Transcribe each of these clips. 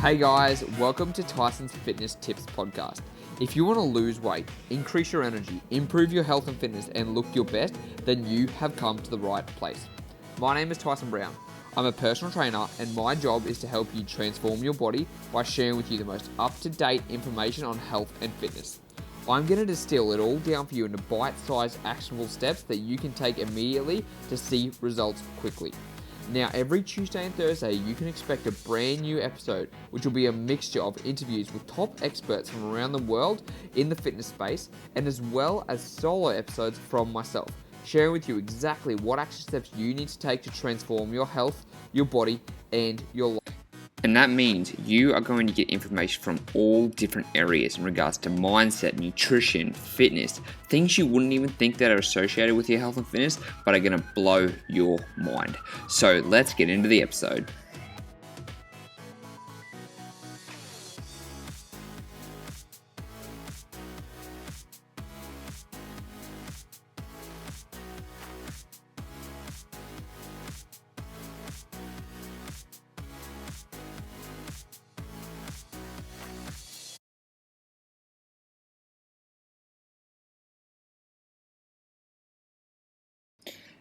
Hey guys, welcome to Tyson's Fitness Tips podcast. If you want to lose weight, increase your energy, improve your health and fitness, and look your best, then you have come to the right place. My name is Tyson Brown. I'm a personal trainer, and my job is to help you transform your body by sharing with you the most up-to-date information on health and fitness. I'm going to distill it all down for you into bite-sized actionable steps that you can take immediately to see results quickly. Now, every Tuesday and Thursday, you can expect a brand new episode, which will be a mixture of interviews with top experts from around the world in the fitness space, and as well as solo episodes from myself, sharing with you exactly what action steps you need to take to transform your health, your body, and your life. And that means you are going to get information from all different areas in regards to mindset, nutrition, fitness, things you wouldn't even think that are associated with your health and fitness, but are going to blow your mind. So let's get into the episode.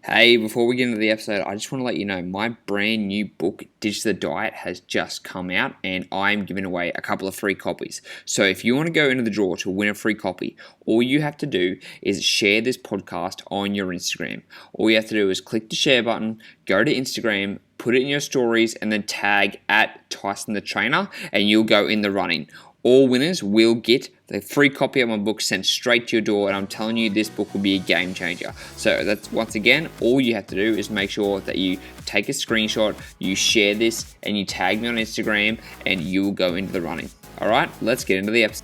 Hey, before we get into the episode, I just want to let you know my brand new book, Ditch the Diet, has just come out and I'm giving away a couple of free copies. So if you want to go into the draw to win a free copy, all you have to do is share this podcast on your Instagram. All you have to do is click the share button, go to Instagram, put it in your stories, and then tag at Tyson the Trainer, and you'll go in the running. All winners will get the free copy of my book sent straight to your door, and I'm telling you, this book will be a game changer. So that's, once again, all you have to do is make sure that you take a screenshot, you share this, and you tag me on Instagram, and you will go into the running. All right, let's get into the episode.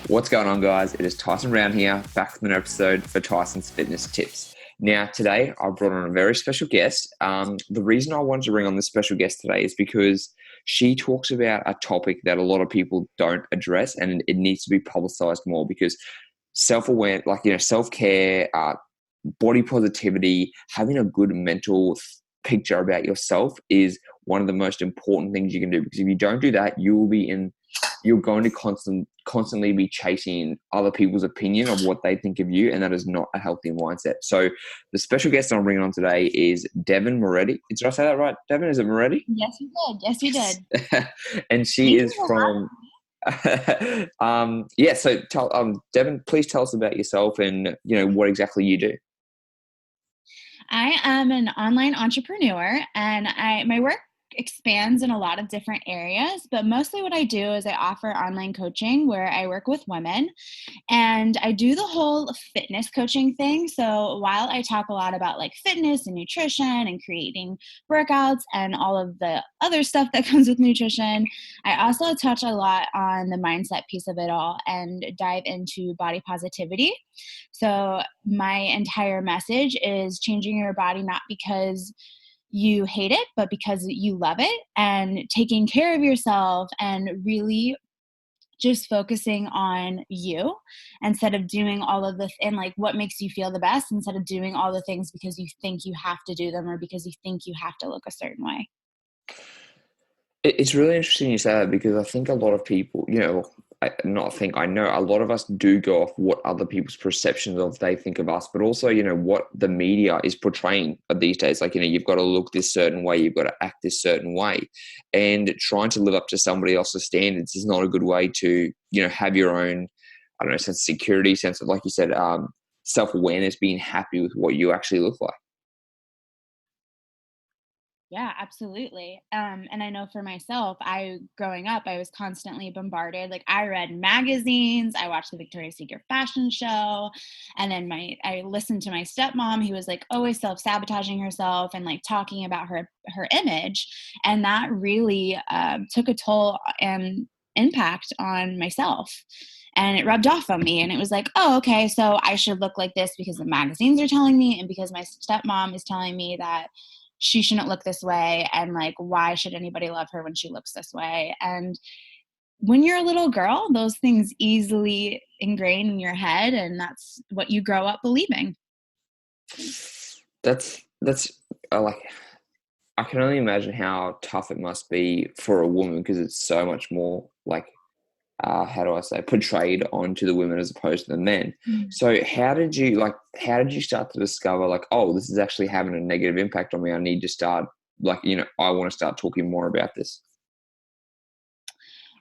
What's going on, guys? It is Tyson Brown here, back with another episode for Tyson's Fitness Tips. Now, today, I brought on a very special guest. The reason I wanted to bring on this special guest today is because she talks about a topic that a lot of people don't address, and it needs to be publicized more, because self-aware, self-care, body positivity, having a good mental picture about yourself is one of the most important things you can do. Because if you don't do that, you're going to constantly be chasing other people's opinion of what they think of you, and that is not a healthy mindset. So the special guest I'm bringing on today is Devon Moretti. Did I say that right, Devon? Is it Moretti? Yes, you did. Yes, you did. And she is from so Devon, please tell us about yourself and what exactly you do. I am an online entrepreneur, and my work expands in a lot of different areas, but mostly what I do is I offer online coaching where I work with women, and I do the whole fitness coaching thing. So while I talk a lot about like fitness and nutrition and creating workouts and all of the other stuff that comes with nutrition, I also touch a lot on the mindset piece of it all and dive into body positivity. So my entire message is changing your body not because you hate it, but because you love it, and taking care of yourself and really just focusing on you instead of doing all of and like what makes you feel the best, instead of doing all the things because you think you have to do them or because you think you have to look a certain way. It's really interesting you say that, because I think a lot of people, I know a lot of us do go off what other people's perceptions of they think of us, but also, what the media is portraying these days. Like, you've got to look this certain way, you've got to act this certain way, and trying to live up to somebody else's standards is not a good way to, have your own, I don't know, sense of security, sense of, like you said, self-awareness, being happy with what you actually look like. Yeah, absolutely. And I know for myself, growing up, I was constantly bombarded. Like I read magazines, I watched the Victoria's Secret fashion show, and then I listened to my stepmom, who was like always self-sabotaging herself and like talking about her image, and that really took a toll and impact on myself. And it rubbed off on me, and it was like, oh, okay, so I should look like this because the magazines are telling me, and because my stepmom is telling me that she shouldn't look this way, and like why should anybody love her when she looks this way. And when you're a little girl, those things easily ingrain in your head, and that's what you grow up believing. That's I like I can only imagine how tough it must be for a woman because it's so much more like how do I say, portrayed onto the women as opposed to the men. Mm. So how did you start to discover like, oh, this is actually having a negative impact on me. I need to start like, I want to start talking more about this.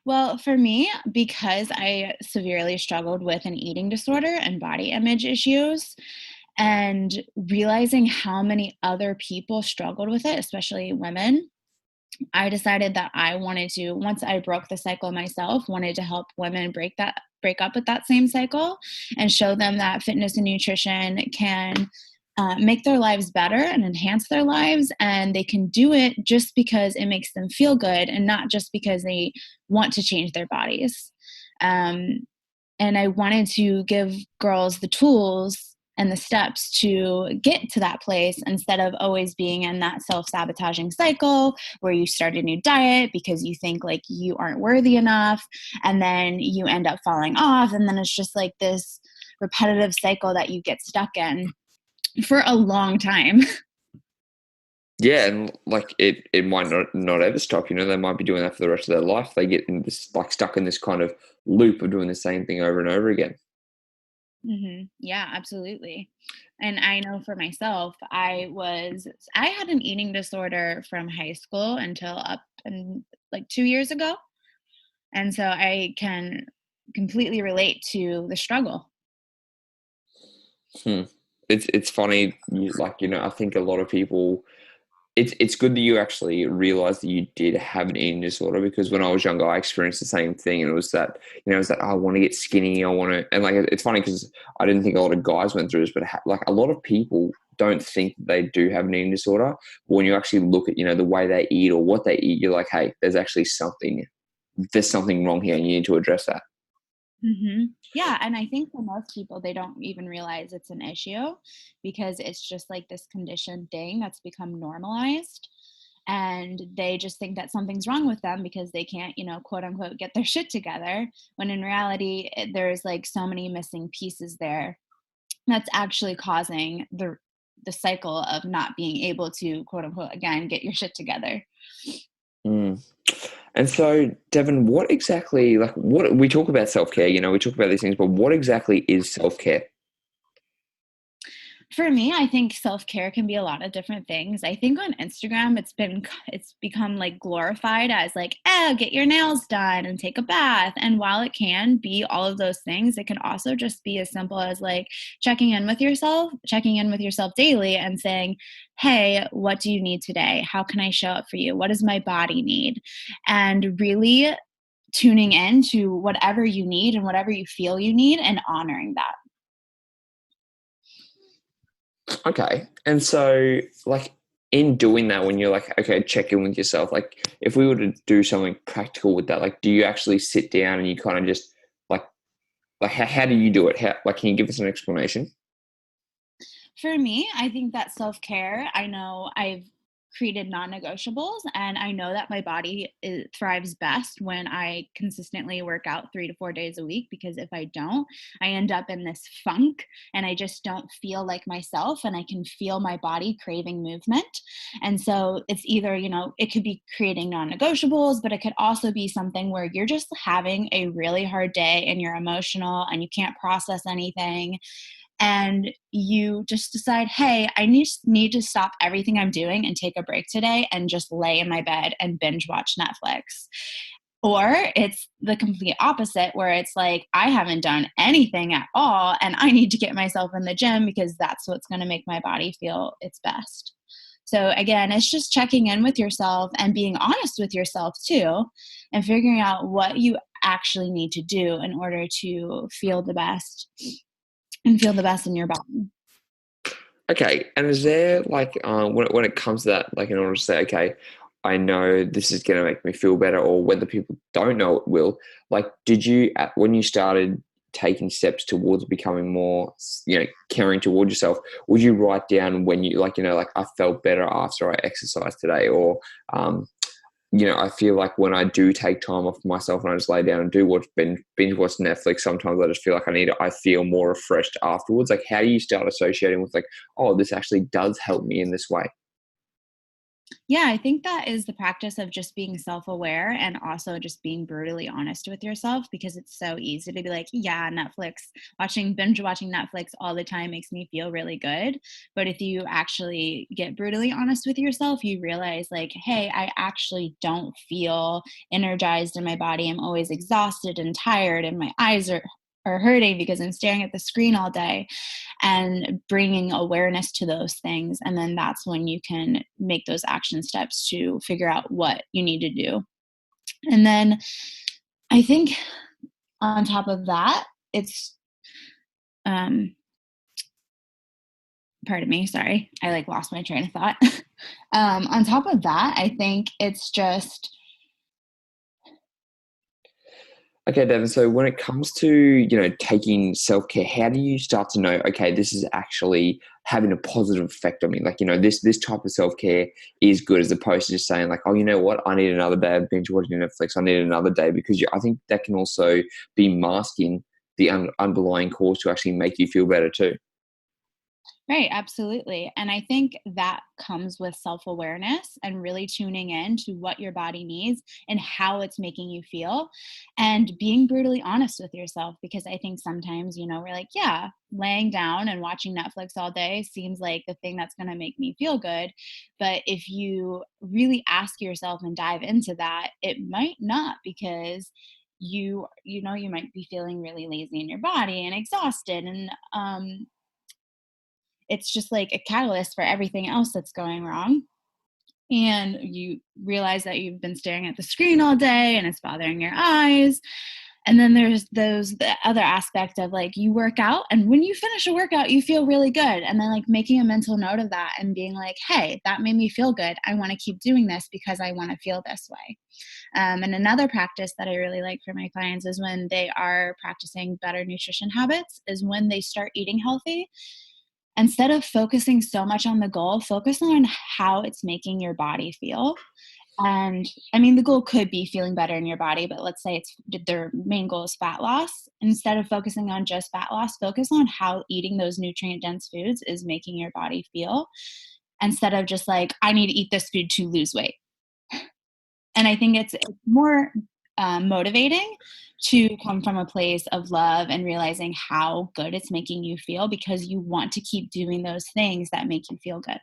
Well, for me, because I severely struggled with an eating disorder and body image issues, and realizing how many other people struggled with it, especially women, I decided that I wanted to, once I broke the cycle myself, wanted to help women break up with that same cycle and show them that fitness and nutrition can make their lives better and enhance their lives, and they can do it just because it makes them feel good and not just because they want to change their bodies. Um, and I wanted to give girls the tools and the steps to get to that place instead of always being in that self-sabotaging cycle where you start a new diet because you think like you aren't worthy enough, and then you end up falling off, and then it's just like this repetitive cycle that you get stuck in for a long time. Yeah, and like it might not ever stop. They might be doing that for the rest of their life. They get in this like stuck in this kind of loop of doing the same thing over and over again. Yeah, absolutely. And I know for myself, I had an eating disorder from high school until up and like 2 years ago. And so I can completely relate to the struggle. Hmm. It's funny, I think a lot of people. It's good that you actually realize that you did have an eating disorder because when I was younger, I experienced the same thing, and it was that "Oh, I want to get skinny, I want to," and like it's funny because I didn't think a lot of guys went through this, but like a lot of people don't think that they do have an eating disorder. But when you actually look at the way they eat or what they eat, you're like, hey, there's something wrong here, and you need to address that. Yeah, and I think for most people, they don't even realize it's an issue because it's just like this conditioned thing that's become normalized. And they just think that something's wrong with them because they can't, quote unquote, get their shit together. When in reality, there's like so many missing pieces there that's actually causing the cycle of not being able to, quote unquote, again, get your shit together. Mm. And so, Devon, what exactly, like, what we talk about self care, we talk about these things, but what exactly is self care? For me, I think self-care can be a lot of different things. I think on Instagram, it's become like glorified as like, "Oh, get your nails done and take a bath." And while it can be all of those things, it can also just be as simple as like checking in with yourself daily and saying, "Hey, what do you need today? How can I show up for you? What does my body need?" And really tuning in to whatever you need and whatever you feel you need and honoring that. Okay. And so, like, in doing that, when you're like, okay, check in with yourself, like, if we were to do something practical with that, like, do you actually sit down and you kind of just, like, how do you do it? Can you give us an explanation? For me, I think that self-care, I know I've created non-negotiables, and I know that my body thrives best when I consistently work out 3 to 4 days a week, because if I don't, I end up in this funk and I just don't feel like myself, and I can feel my body craving movement. And so it's either, it could be creating non-negotiables, but it could also be something where you're just having a really hard day and you're emotional and you can't process anything, and you just decide, hey, I need to stop everything I'm doing and take a break today and just lay in my bed and binge watch Netflix. Or it's the complete opposite, where it's like, I haven't done anything at all and I need to get myself in the gym because that's what's going to make my body feel its best. So again, it's just checking in with yourself and being honest with yourself too, and figuring out what you actually need to do in order to feel the best and feel the best in your body. Okay. And is there, like, when it comes to that, like, in order to say, okay, I know this is going to make me feel better, or whether people don't know it will, like, when you started taking steps towards becoming more, caring toward yourself, would you write down when you, like, like, I felt better after I exercised today, or, I feel like when I do take time off myself and I just lay down and do binge watch Netflix, sometimes I just feel like I feel more refreshed afterwards. Like, how do you start associating with like, oh, this actually does help me in this way? Yeah, I think that is the practice of just being self-aware and also just being brutally honest with yourself, because it's so easy to be like, yeah, binge watching Netflix all the time makes me feel really good. But if you actually get brutally honest with yourself, you realize like, hey, I actually don't feel energized in my body. I'm always exhausted and tired and my eyes are hurting because I'm staring at the screen all day, and bringing awareness to those things. And then that's when you can make those action steps to figure out what you need to do. And then I think on top of that, it's, um, pardon me, sorry, I like lost my train of thought. On top of that, I think it's just, Okay, Devin. So when it comes to, taking self-care, how do you start to know, okay, this is actually having a positive effect on me? Like, this type of self-care is good, as opposed to just saying like, oh, you know what? I need another day of binge watching Netflix. I need another day, because I think that can also be masking the underlying cause to actually make you feel better too. right, absolutely. And I think that comes with self awareness and really tuning in to what your body needs and how it's making you feel, and being brutally honest with yourself. Because I think sometimes, we're like, yeah, laying down and watching Netflix all day seems like the thing that's going to make me feel good. But if you really ask yourself and dive into that, it might not, because you might be feeling really lazy in your body and exhausted, and it's just like a catalyst for everything else that's going wrong. And you realize that you've been staring at the screen all day and it's bothering your eyes. And then there's the other aspect of like, you work out, and when you finish a workout you feel really good, and then like making a mental note of that and being like, hey, that made me feel good, I want to keep doing this because I want to feel this way. And another practice that I really like for my clients is when they are practicing better nutrition habits, is when they start eating healthy, instead of focusing so much on the goal, focus on how it's making your body feel. And I mean, the goal could be feeling better in your body, but let's say it's their main goal is fat loss. Instead of focusing on just fat loss, focus on how eating those nutrient dense foods is making your body feel, instead of just like, I need to eat this food to lose weight. And I think it's more motivating to come from a place of love and realizing how good it's making you feel, because you want to keep doing those things that make you feel good.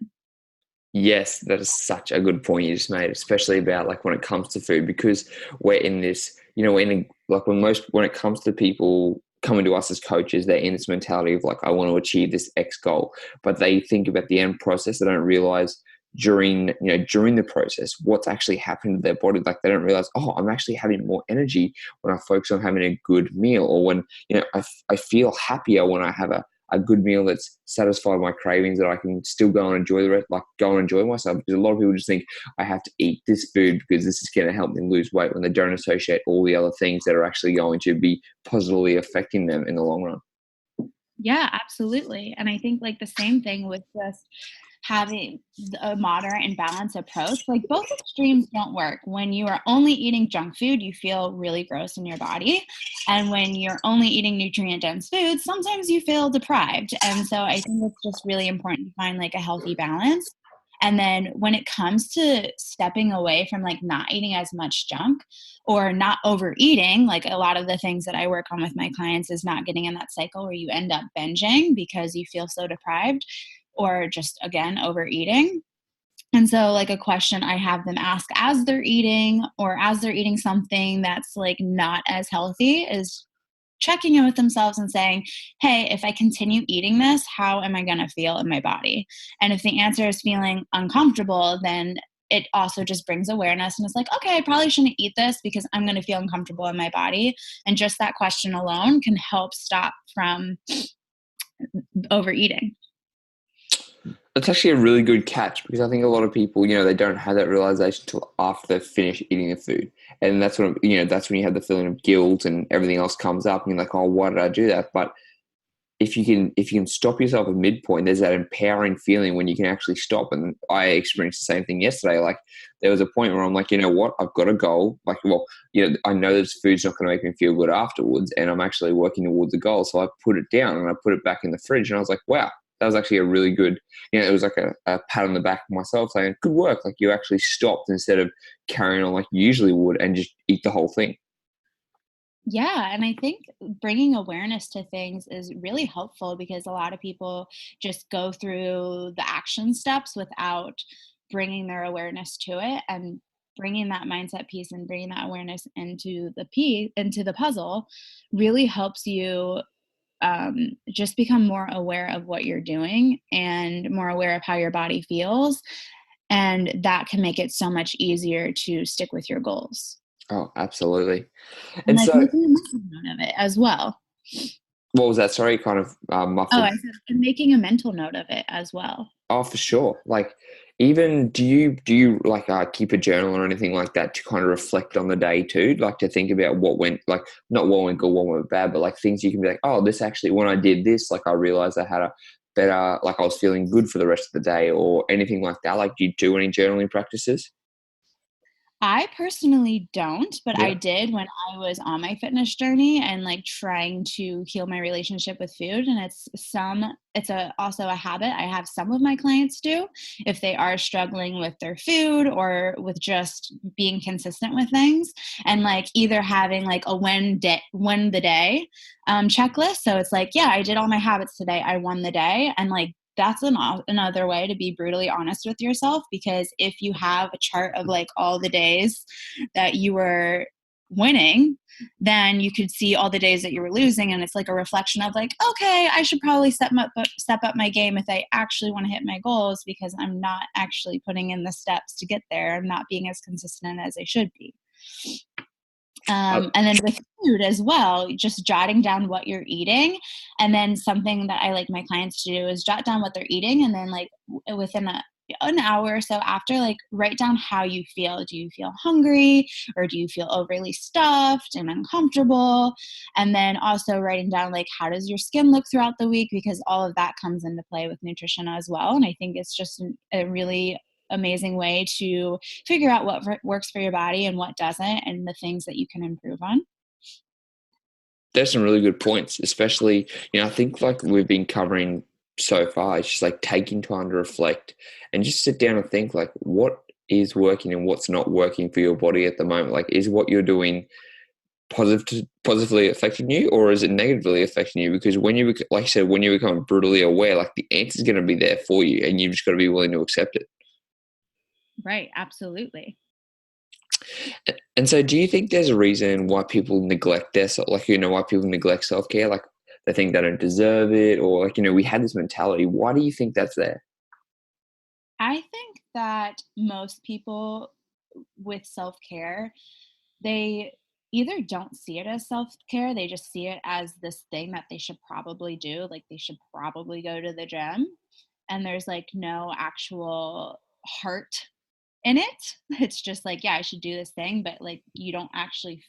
Yes, that is such a good point you just made, especially about like when it comes to food, because we're in this, like when it comes to people coming to us as coaches, they're in this mentality of like, I want to achieve this X goal, but they think about the end process. They don't realize during the process, what's actually happened to their body. Like they don't realize, oh, I'm actually having more energy when I focus on having a good meal, or when, I feel happier when I have a good meal that's satisfied my cravings, that I can still go and enjoy the rest, like go and enjoy myself. Because a lot of people just think I have to eat this food because this is going to help them lose weight, when they don't associate all the other things that are actually going to be positively affecting them in the long run. Yeah, absolutely. And I think like the same thing with just having a moderate and balanced approach. Like both extremes don't work. When you are only eating junk food, you feel really gross in your body. And when you're only eating nutrient dense foods, sometimes you feel deprived. And so I think it's just really important to find like a healthy balance. And then when it comes to stepping away from like not eating as much junk or not overeating, like a lot of the things that I work on with my clients is not getting in that cycle where you end up binging because you feel so deprived, or just again overeating. And so like a question I have them ask as they're eating, or as they're eating something that's like not as healthy, is checking in with themselves and saying, hey, if I continue eating this, how am I going to feel in my body? And if the answer is feeling uncomfortable, then it also just brings awareness and it's like, okay, I probably shouldn't eat this because I'm going to feel uncomfortable in my body. And just that question alone can help stop from overeating. It's actually a really good catch, because I think a lot of people, they don't have that realization until after they've finished eating the food. And that's when you have the feeling of guilt and everything else comes up and you're like, oh, why did I do that? But if you can stop yourself at midpoint, there's that empowering feeling when you can actually stop. And I experienced the same thing yesterday. Like there was a point where I'm like, you know what, I've got a goal. Like, well, I know this food's not going to make me feel good afterwards, and I'm actually working towards a goal. So I put it down and I put it back in the fridge, and I was like, wow, that was actually a really good, it was like a pat on the back of myself saying, good work. Like you actually stopped instead of carrying on like you usually would and just eat the whole thing. Yeah, and I think bringing awareness to things is really helpful because a lot of people just go through the action steps without bringing their awareness to it, and bringing that mindset piece and bringing that awareness into the puzzle really helps you just become more aware of what you're doing and more aware of how your body feels, and that can make it so much easier to stick with your goals. Oh, absolutely. And And like so making a mental note of it as well. what was that? Sorry, kind of Oh, muffled. I said and making a mental note of it as well. Oh, for sure. Like, even do you like keep a journal or anything like that to kind of reflect on the day too? Like to think about what went, like not what went good, what went bad, but like things you can be like, oh, this actually when I did this, like I realized I had a better, like I was feeling good for the rest of the day or anything like that. Like, do you do any journaling practices? I personally don't, but I Yeah. did when I was on my fitness journey and like trying to heal my relationship with food. And it's also a habit I have some of my clients do if they are struggling with their food or with just being consistent with things, and like either having like a win the day checklist. So it's like, yeah, I did all my habits today. I won the day. And like that's another way to be brutally honest with yourself, because if you have a chart of like all the days that you were winning, then you could see all the days that you were losing, and it's like a reflection of like, okay, I should probably step up my game if I actually want to hit my goals, because I'm not actually putting in the steps to get there. I'm not being as consistent as I should be. Uh, And then with food as well, just jotting down what you're eating. And then something that I like my clients to do is jot down what they're eating. And then, like, within an hour or so after, like, write down how you feel. Do you feel hungry, or do you feel overly stuffed and uncomfortable? And then also writing down, like, how does your skin look throughout the week? Because all of that comes into play with nutrition as well. And I think it's just a really amazing way to figure out what works for your body and what doesn't, and the things that you can improve on. there's some really good points, especially, I think like we've been covering so far, it's just like taking time to reflect and just sit down and think like what is working and what's not working for your body at the moment. Like, is what you're doing positively affecting you, or is it negatively affecting you? Because when you, like I said, when you become brutally aware, like the answer is going to be there for you and you've just got to be willing to accept it. Right, absolutely. And so, do you think there's a reason why people neglect like, why people neglect self care? Like, they think they don't deserve it, or like, we had this mentality. Why do you think that's there? I think that most people with self-care, they either don't see it as self-care, they just see it as this thing that they should probably do, like they should probably go to the gym, and there's like no actual heart in it. It's just like, yeah, I should do this thing, but like you don't actually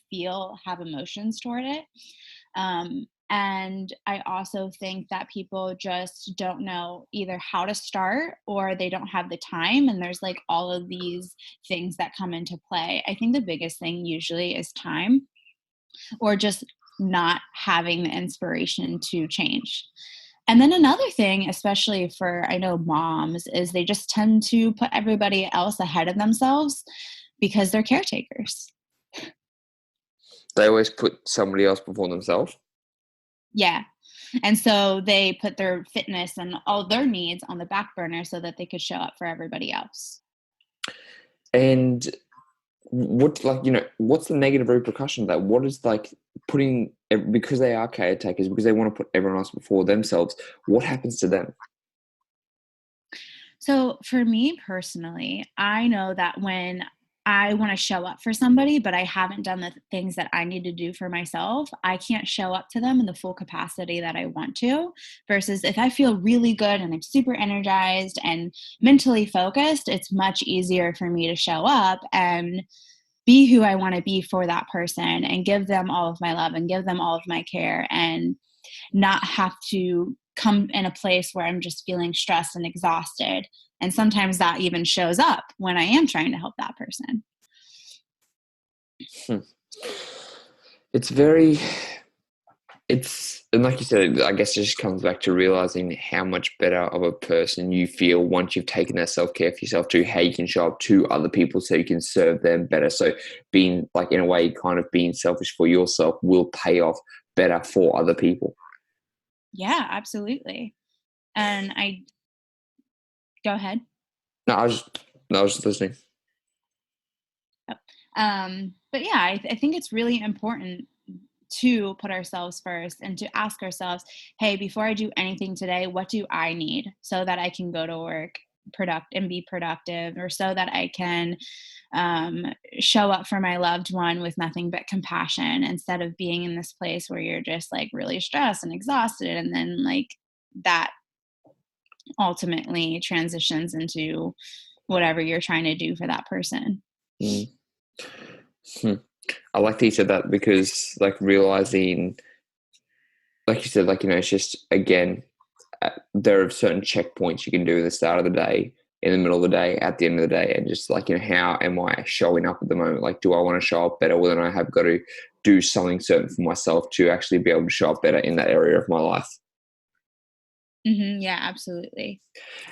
have emotions toward it. And I also think that people just don't know either how to start, or they don't have the time. And there's like all of these things that come into play. I think the biggest thing usually is time, or just not having the inspiration to change. And then another thing, especially for I know moms, is they just tend to put everybody else ahead of themselves because they're caretakers. They always put somebody else before themselves. Yeah. And so they put their fitness and all their needs on the back burner so that they could show up for everybody else. And what, like, what's the negative repercussion of that? What is like because they are caretakers, because they want to put everyone else before themselves, what happens to them? So for me personally, I know that when I want to show up for somebody, but I haven't done the things that I need to do for myself, I can't show up to them in the full capacity that I want to. Versus if I feel really good and I'm super energized and mentally focused, it's much easier for me to show up and be who I want to be for that person and give them all of my love and give them all of my care, and not have to come in a place where I'm just feeling stressed and exhausted. And sometimes that even shows up when I am trying to help that person. Hmm. It's very And like you said, I guess it just comes back to realizing how much better of a person you feel once you've taken that self-care for yourself, to how you can show up to other people so you can serve them better. So being like, in a way, kind of being selfish for yourself will pay off better for other people. Yeah, absolutely. And I go ahead. No, I was just listening. Oh, but yeah, I think it's really important to put ourselves first and to ask ourselves, hey, before I do anything today, what do I need so that I can go to work and be productive, or so that I can um, show up for my loved one with nothing but compassion, instead of being in this place where you're just like really stressed and exhausted, and then like that ultimately transitions into whatever you're trying to do for that person. Mm. Hmm. I like that you said that, because like realizing, like you said, like, it's just, again, there are certain checkpoints you can do at the start of the day, in the middle of the day, at the end of the day, and just like, how am I showing up at the moment? Like, do I want to show up better? Well, then I have got to do something certain for myself to actually be able to show up better in that area of my life. Yeah, absolutely.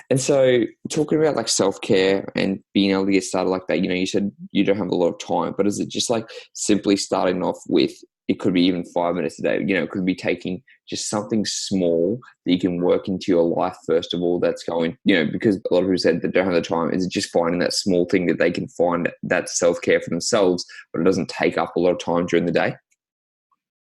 And so, talking about like self care and being able to get started like that, you said you don't have a lot of time, but is it just like simply starting off with, it could be even 5 minutes a day, it could be taking just something small that you can work into your life, first of all, that's going, because a lot of people said they don't have the time. Is it just finding that small thing that they can find that self care for themselves, but it doesn't take up a lot of time during the day?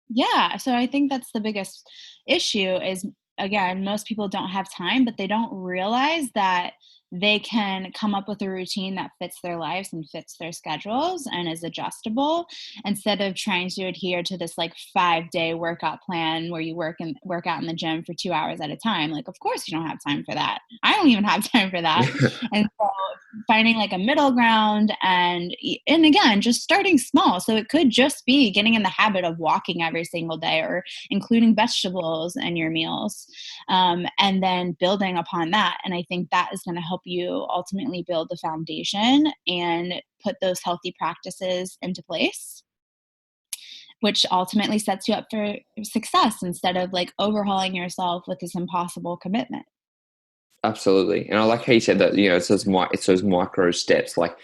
Yeah, so I think that's the biggest issue is, again, most people don't have time, but they don't realize that they can come up with a routine that fits their lives and fits their schedules and is adjustable, instead of trying to adhere to this like 5-day workout plan where you work out in the gym for 2 hours at a time. Like, of course you don't have time for that. I don't even have time for that. And so finding like a middle ground, and again, just starting small. So it could just be getting in the habit of walking every single day, or including vegetables in your meals, and then building upon that. And I think that is going to help you ultimately build the foundation and put those healthy practices into place, which ultimately sets you up for success, instead of like overhauling yourself with this impossible commitment. Absolutely. And I like how you said that, it's those micro steps, like,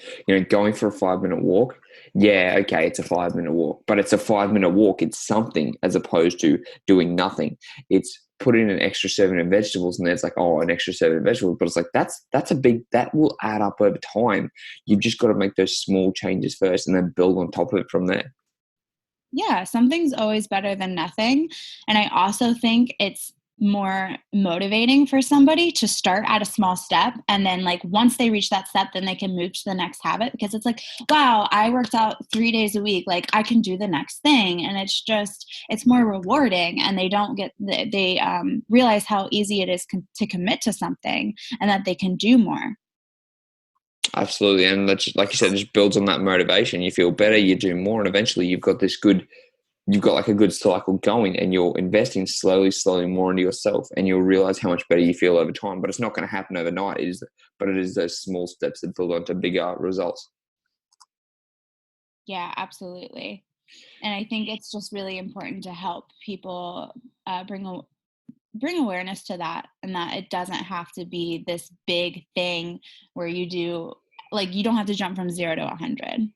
going for a 5 minute walk. Yeah, okay, it's a 5 minute walk, but it's a 5 minute walk. It's something, as opposed to doing nothing. It's putting in an extra serving of vegetables, and then it's like, oh, an extra serving of vegetables. But it's like, that will add up over time. You've just got to make those small changes first and then build on top of it from there. Yeah, something's always better than nothing. And I also think it's more motivating for somebody to start at a small step, and then like once they reach that step, then they can move to the next habit, because it's like, wow, I worked out 3 days a week, like I can do the next thing. And it's more rewarding, and they don't get they realize how easy it is to commit to something, and that they can do more. Absolutely. And that's, like you said, it just builds on that motivation. You feel better, you do more, and eventually you've got like a good cycle going, and you're investing slowly more into yourself, and you'll realize how much better you feel over time. But it's not going to happen overnight. But it is those small steps that build onto bigger results. Yeah, absolutely. And I think it's just really important to help people bring awareness to that, and that it doesn't have to be this big thing where you do, like, you don't have to jump from 0 to 100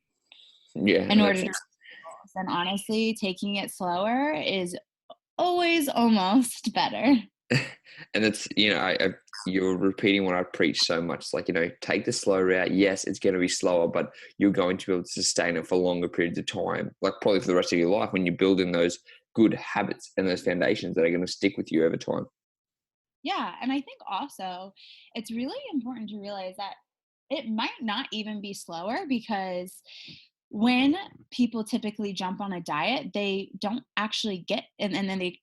Yeah, in and order that's to reach goals. And honestly, taking it slower is always almost better. and that's, you're repeating what I preach so much. It's like, take the slow route. Yes, it's going to be slower, but you're going to be able to sustain it for longer periods of time, like probably for the rest of your life, when you build in those good habits and those foundations that are going to stick with you over time. Yeah, and I think also it's really important to realize that it might not even be slower, because when people typically jump on a diet, they don't actually get, and then they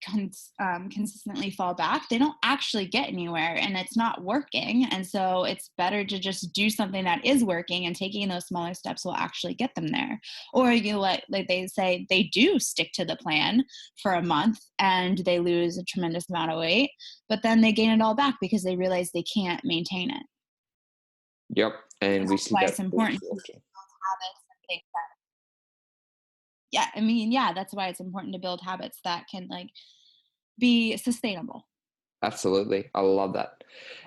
consistently fall back. They don't actually get anywhere, and it's not working. And so it's better to just do something that is working, and taking those smaller steps will actually get them there. Or like they say, they do stick to the plan for a month and they lose a tremendous amount of weight, but then they gain it all back because they realize they can't maintain it. Yep, And and we that's see why that it's all important too to often. build habits and things that, yeah, I mean, yeah, that's why it's important to build habits that can like be sustainable. Absolutely. I love that.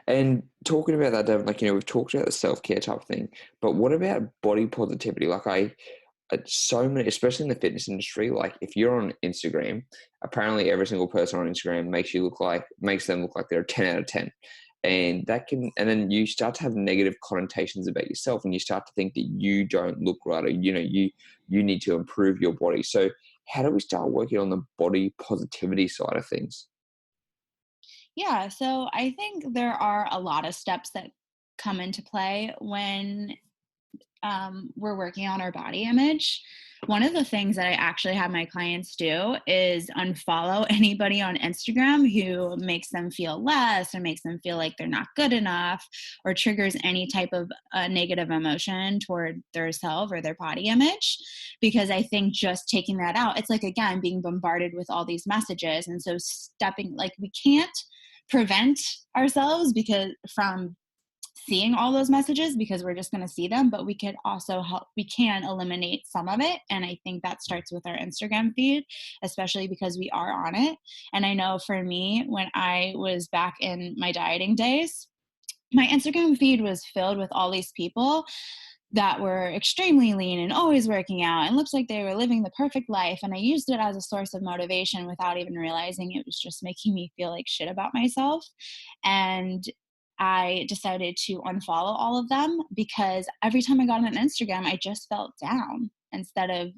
And talking about that, Devin, like, we've talked about the self-care type thing, but what about body positivity? Like so many, especially in the fitness industry, like if you're on Instagram, apparently every single person on Instagram makes them look like they're a 10 out of 10. And and then you start to have negative connotations about yourself and you start to think that you don't look right or, you need to improve your body. So how do we start working on the body positivity side of things? Yeah, so I think there are a lot of steps that come into play when we're working on our body image. One of the things that I actually have my clients do is unfollow anybody on Instagram who makes them feel less or makes them feel like they're not good enough or triggers any type of negative emotion toward their self or their body image. Because I think just taking that out, it's like, again, being bombarded with all these messages. And so like, we can't prevent ourselves because from seeing all those messages because we're just going to see them, but we could also help, we can eliminate some of it. And I think that starts with our Instagram feed, especially because we are on it. And I know for me, when I was back in my dieting days, my Instagram feed was filled with all these people that were extremely lean and always working out and looks like they were living the perfect life. And I used it as a source of motivation without even realizing it was just making me feel like shit about myself. And I decided to unfollow all of them because every time I got on Instagram, I just felt down instead of,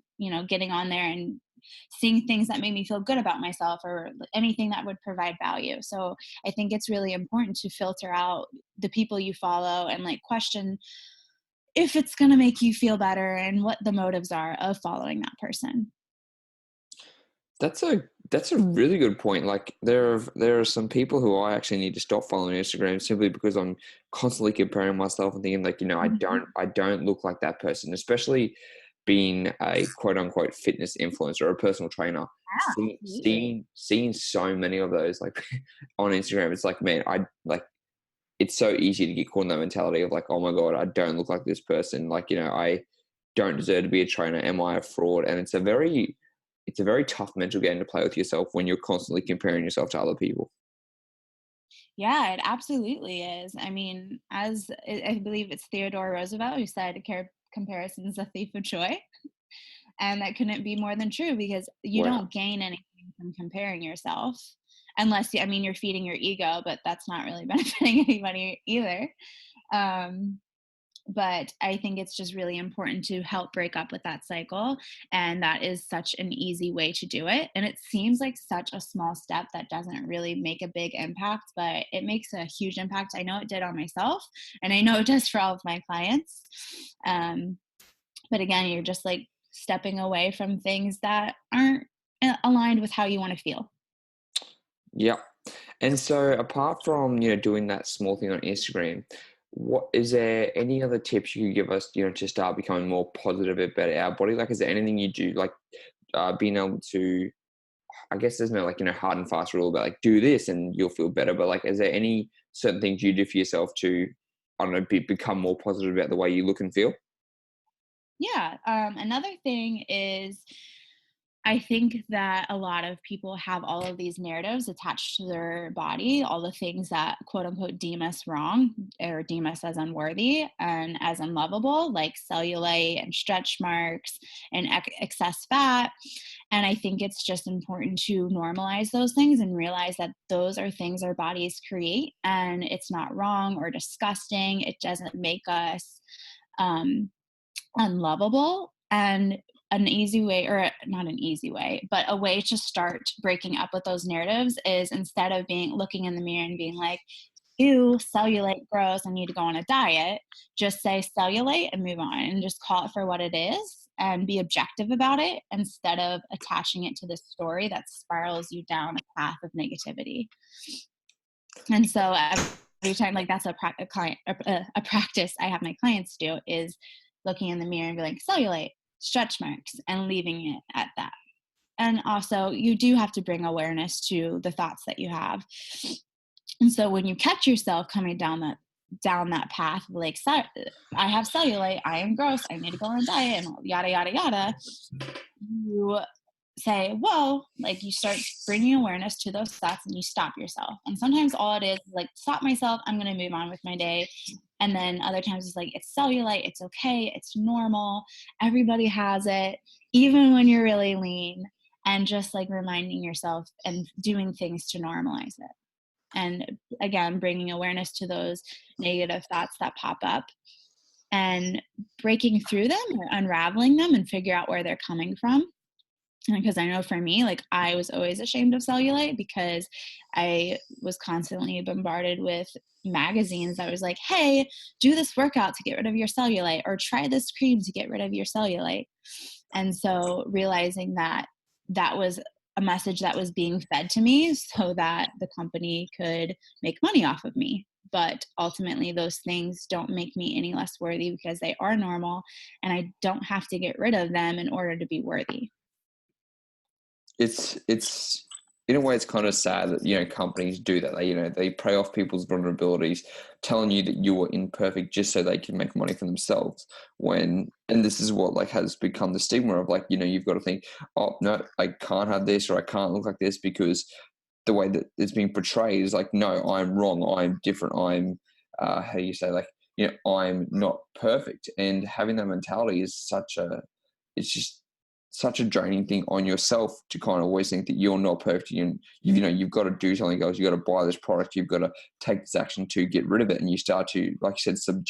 getting on there and seeing things that made me feel good about myself or anything that would provide value. So I think it's really important to filter out the people you follow and like question if it's going to make you feel better and what the motives are of following that person. That's a really good point. Like there are some people who I actually need to stop following Instagram simply because I'm constantly comparing myself and thinking like, Mhm. I don't look like that person, especially being a quote unquote fitness influencer or a personal trainer. Yeah, absolutely. Seeing so many of those like on Instagram, it's like, man, I like it's so easy to get caught in that mentality of like, oh my God, I don't look like this person. Like, I don't deserve to be a trainer. Am I a fraud? And it's a very tough mental game to play with yourself when you're constantly comparing yourself to other people. Yeah, it absolutely is. I mean, as I believe it's Theodore Roosevelt who said, comparison is a thief of joy." And that couldn't be more than true because you Wow. don't gain anything from comparing yourself unless I mean, you're feeding your ego, but that's not really benefiting anybody either. Um, but I think it's just really important to help break up with that cycle. And that is such an easy way to do it. And it seems like such a small step that doesn't really make a big impact, but it makes a huge impact. I know it did on myself, and I know it does for all of my clients. Um, but again, you're just like stepping away from things that aren't aligned with how you want to feel. Yeah. And so apart from, doing that small thing on Instagram, what is there any other tips you could give us, to start becoming more positive about our body? Like, is there anything you do, like being able to, I guess there's no like, hard and fast rule about like, do this and you'll feel better. But like, is there any certain things you do for yourself to, I don't know, become more positive about the way you look and feel? Yeah. Another thing is I think that a lot of people have all of these narratives attached to their body, all the things that quote unquote deem us wrong or deem us as unworthy and as unlovable, like cellulite and stretch marks and excess fat. And I think it's just important to normalize those things and realize that those are things our bodies create and it's not wrong or disgusting. It doesn't make us um, unlovable. And an easy way, or not an easy way, but a way to start breaking up with those narratives is instead of being looking in the mirror and being like, ew, cellulite, gross, I need to go on a diet, just say cellulite and move on and just call it for what it is and be objective about it instead of attaching it to this story that spirals you down a path of negativity. And so every time, like that's a practice I have my clients do is looking in the mirror and be like cellulite, stretch marks, and leaving it at that. And also, you do have to bring awareness to the thoughts that you have. And so when you catch yourself coming down that path, like I have cellulite, I am gross, I need to go on a diet, and yada yada yada, you say, whoa, like you start bringing awareness to those thoughts and you stop yourself. And sometimes all it is like, stop myself, I'm going to move on with my day. And then other times it's like, it's cellulite, it's okay, it's normal, everybody has it, even when you're really lean. And just like reminding yourself and doing things to normalize it. And again, bringing awareness to those negative thoughts that pop up and breaking through them or unraveling them and figure out where they're coming from. Because I know for me, like I was always ashamed of cellulite because I was constantly bombarded with magazines that was like, hey, do this workout to get rid of your cellulite or try this cream to get rid of your cellulite. And so realizing that that was a message that was being fed to me so that the company could make money off of me. But ultimately, those things don't make me any less worthy because they are normal and I don't have to get rid of them in order to be worthy. It's in a way it's kind of sad that companies do that. They prey off people's vulnerabilities, telling you that you are imperfect just so they can make money for themselves. And this is what like has become the stigma of like you've got to think, oh no, I can't have this or I can't look like this because the way that it's being portrayed is like, no, I'm wrong, I'm different, I'm how do you say, like I'm not perfect. And having that mentality is it's just such a draining thing on yourself to kind of always think that you're not perfect. You've got to do something else. You've got to buy this product. You've got to take this action to get rid of it. And you start to, like you said,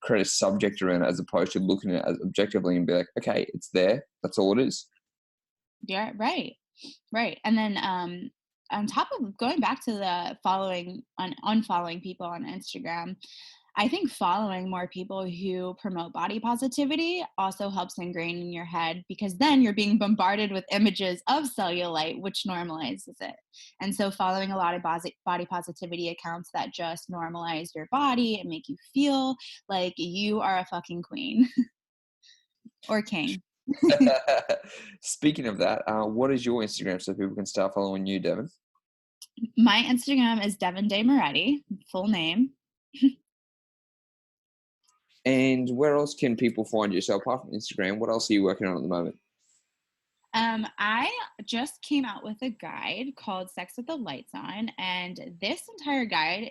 create a subject around it as opposed to looking at it as objectively and be like, okay, it's there. That's all it is. Yeah, right. Right. And then on top of going back to the unfollowing people on Instagram, I think following more people who promote body positivity also helps ingrain in your head because then you're being bombarded with images of cellulite, which normalizes it. And so following a lot of body positivity accounts that just normalize your body and make you feel like you are a fucking queen or king. Speaking of that, what is your Instagram so people can start following you, Devon? My Instagram is Devon Moretti, full name. And where else can people find you? So apart from Instagram, what else are you working on at the moment? I just came out with a guide called Sex with the Lights On, and this entire guide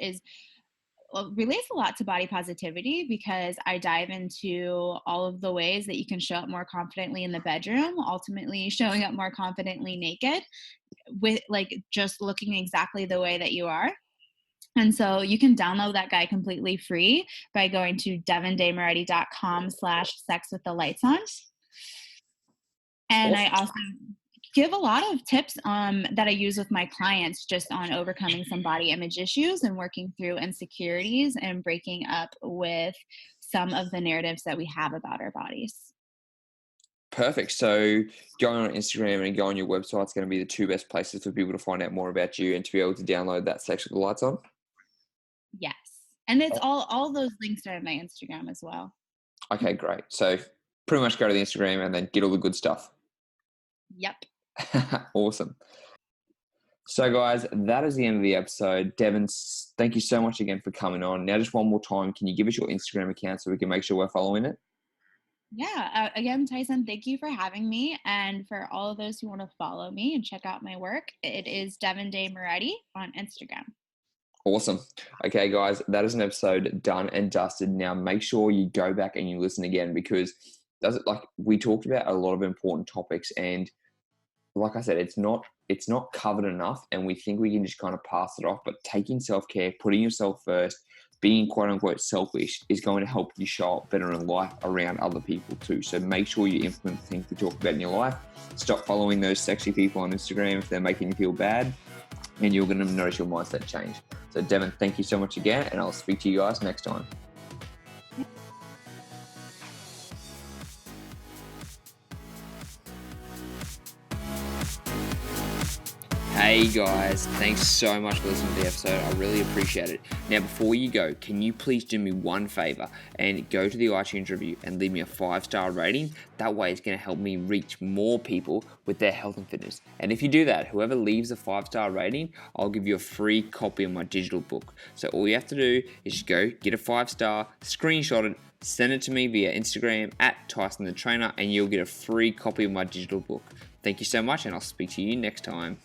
relates a lot to body positivity because I dive into all of the ways that you can show up more confidently in the bedroom, ultimately showing up more confidently naked with like just looking exactly the way that you are. And so you can download that guide completely free by going to devondamoretti.com/sex with the lights on. And I Awesome. also give a lot of tips that I use with my clients just on overcoming some body image issues and working through insecurities and breaking up with some of the narratives that we have about our bodies. Perfect. So going on Instagram and going on your website is going to be the two best places for people to find out more about you and to be able to download that section with the lights on. Yes. And it's all those links are in my Instagram as well. Okay, great. So pretty much go to the Instagram and then get all the good stuff. Yep. Awesome. So guys, that is the end of the episode. Devon, thank you so much again for coming on. Now, just one more time, can you give us your Instagram account so we can make sure we're following it? Yeah. Again, Tyson, thank you for having me. And for all of those who want to follow me and check out my work, it is Devon Moretti on Instagram. Awesome. Okay, guys, that is an episode done and dusted. Now, make sure you go back and you listen again because we talked about a lot of important topics, and like I said, it's not covered enough, and we think we can just kind of pass it off. But taking self-care, putting yourself first, being quote unquote selfish is going to help you show up better in life around other people too. So make sure you implement the things we talk about in your life. Stop following those sexy people on Instagram if they're making you feel bad, and you're going to notice your mindset change. So Devon, thank you so much again, and I'll speak to you guys next time. Hey guys, thanks so much for listening to the episode. I really appreciate it. Now, before you go, can you please do me one favor and go to the iTunes review and leave me a 5-star rating? That way it's going to help me reach more people with their health and fitness. And if you do that, whoever leaves a 5-star rating, I'll give you a free copy of my digital book. So all you have to do is just go get a 5-star, screenshot it, send it to me via Instagram at Tyson the Trainer, and you'll get a free copy of my digital book. Thank you so much, and I'll speak to you next time.